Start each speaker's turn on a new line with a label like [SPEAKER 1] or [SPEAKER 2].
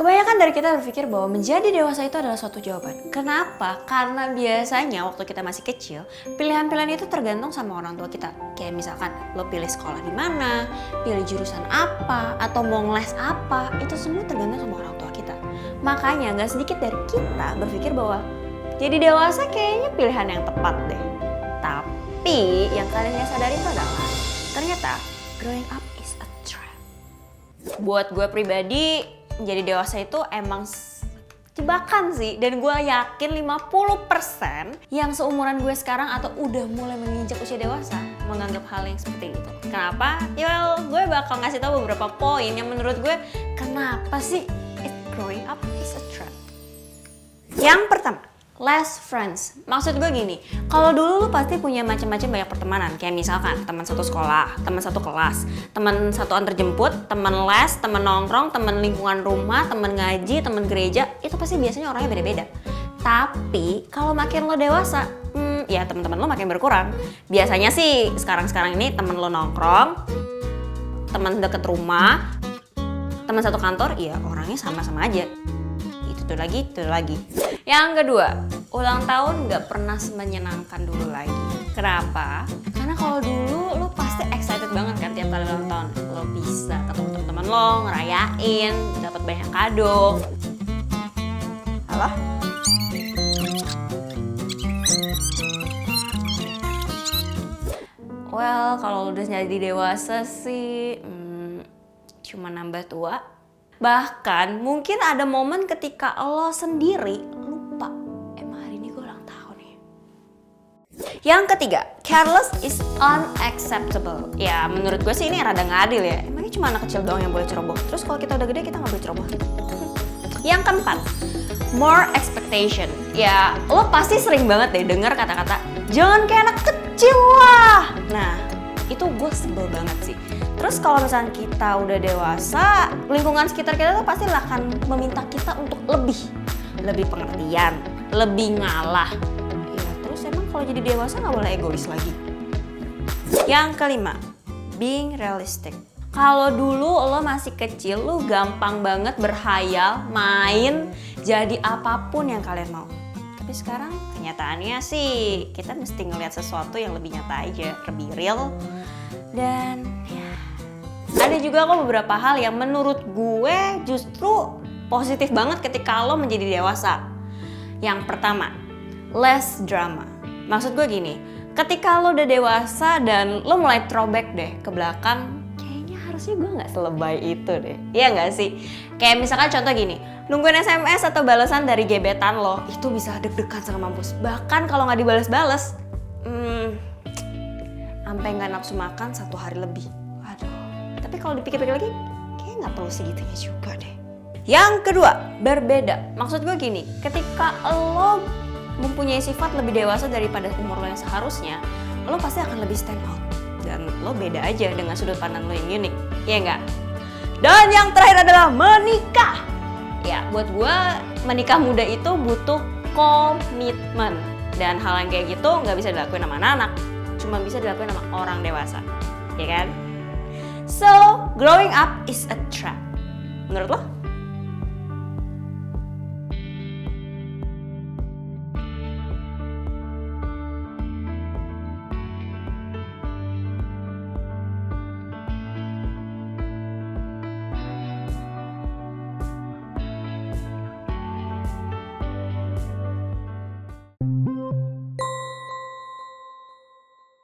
[SPEAKER 1] Kebanyakan dari kita berpikir bahwa menjadi dewasa itu adalah suatu jawaban. Kenapa? Karena biasanya waktu kita masih kecil, pilihan-pilihan itu tergantung sama orang tua kita. Kayak misalkan lo pilih sekolah di mana, pilih jurusan apa, atau mau ngeles apa, itu semua tergantung sama orang tua kita. Makanya gak sedikit dari kita berpikir bahwa jadi dewasa kayaknya pilihan yang tepat deh. Tapi yang kalian gak sadari itu adalah ternyata growing up is a trap. Buat gue pribadi, jadi dewasa itu emang jebakan sih. Dan gue yakin 50% yang seumuran gue sekarang atau udah mulai menginjak usia dewasa menganggap hal yang seperti itu. Kenapa? Ya gue bakal ngasih tahu beberapa poin yang menurut gue kenapa sih growing up is a trap. Yang pertama, less friends. Maksud gue gini, kalau dulu lu pasti punya macam-macam banyak pertemanan. Kayak misalkan teman satu sekolah, teman satu kelas, teman satu antar jemput, teman les, teman nongkrong, teman lingkungan rumah, teman ngaji, teman gereja. Itu pasti biasanya orangnya beda-beda. Tapi kalau makin lo dewasa, ya teman-teman lo makin berkurang. Biasanya sih sekarang-sekarang ini teman lo nongkrong, teman deket rumah, teman satu kantor, ya orangnya sama-sama aja. Itu lagi. Yang kedua, ulang tahun gak pernah semenyenangkan dulu lagi. Kenapa? Karena kalau dulu lo pasti excited banget kan tiap kali ulang tahun. Lo bisa ketemu teman-teman lo, ngerayain, dapat banyak kado. Alah? Well, kalau udah jadi dewasa sih, cuma nambah tua. Bahkan mungkin ada momen ketika lo sendiri lupa, emang hari ini gue ulang tahun ya. Yang ketiga, careless is unacceptable. Ya menurut gue sih ini rada nggak adil ya. Emangnya cuma anak kecil doang yang boleh ceroboh. Terus kalau kita udah gede kita nggak boleh ceroboh. Yang keempat, more expectation. Ya lo pasti sering banget deh denger kata-kata jangan kayak anak kecil lah. Nah itu gue sebel banget sih. Terus kalau misalnya kita udah dewasa, lingkungan sekitar kita tuh pasti akan meminta kita untuk lebih pengertian, lebih ngalah. Ya terus emang kalau jadi dewasa nggak boleh egois lagi. Yang kelima, being realistic. Kalau dulu lo masih kecil, lo gampang banget berhayal, main, jadi apapun yang kalian mau. Tapi sekarang kenyataannya sih kita mesti ngelihat sesuatu yang lebih nyata aja, lebih real. Dan ya ada juga kok beberapa hal yang menurut gue justru positif banget ketika lo menjadi dewasa. Yang pertama, less drama. Maksud gue gini, ketika lo udah dewasa dan lo mulai throwback deh ke belakang, kayaknya harusnya gue gak selebay itu deh. Iya gak sih? Kayak misalkan contoh gini, nungguin SMS atau balasan dari gebetan lo, itu bisa deg-degan sama mampus. Bahkan kalau gak dibales-bales, sampai gak nafsu makan 1 hari lebih. Tapi kalau dipikir-pikir lagi, kayaknya nggak perlu segitunya juga deh. Yang kedua, berbeda. Maksud gue gini, ketika lo mempunyai sifat lebih dewasa daripada umur lo yang seharusnya, lo pasti akan lebih stand out. Dan lo beda aja dengan sudut pandang lo yang unik, iya nggak? Dan yang terakhir adalah menikah. Ya, buat gue menikah muda itu butuh komitmen. Dan hal yang kayak gitu nggak bisa dilakuin sama anak-anak, cuma bisa dilakuin sama orang dewasa, ya kan? So, growing up is a trap. Menurut lo?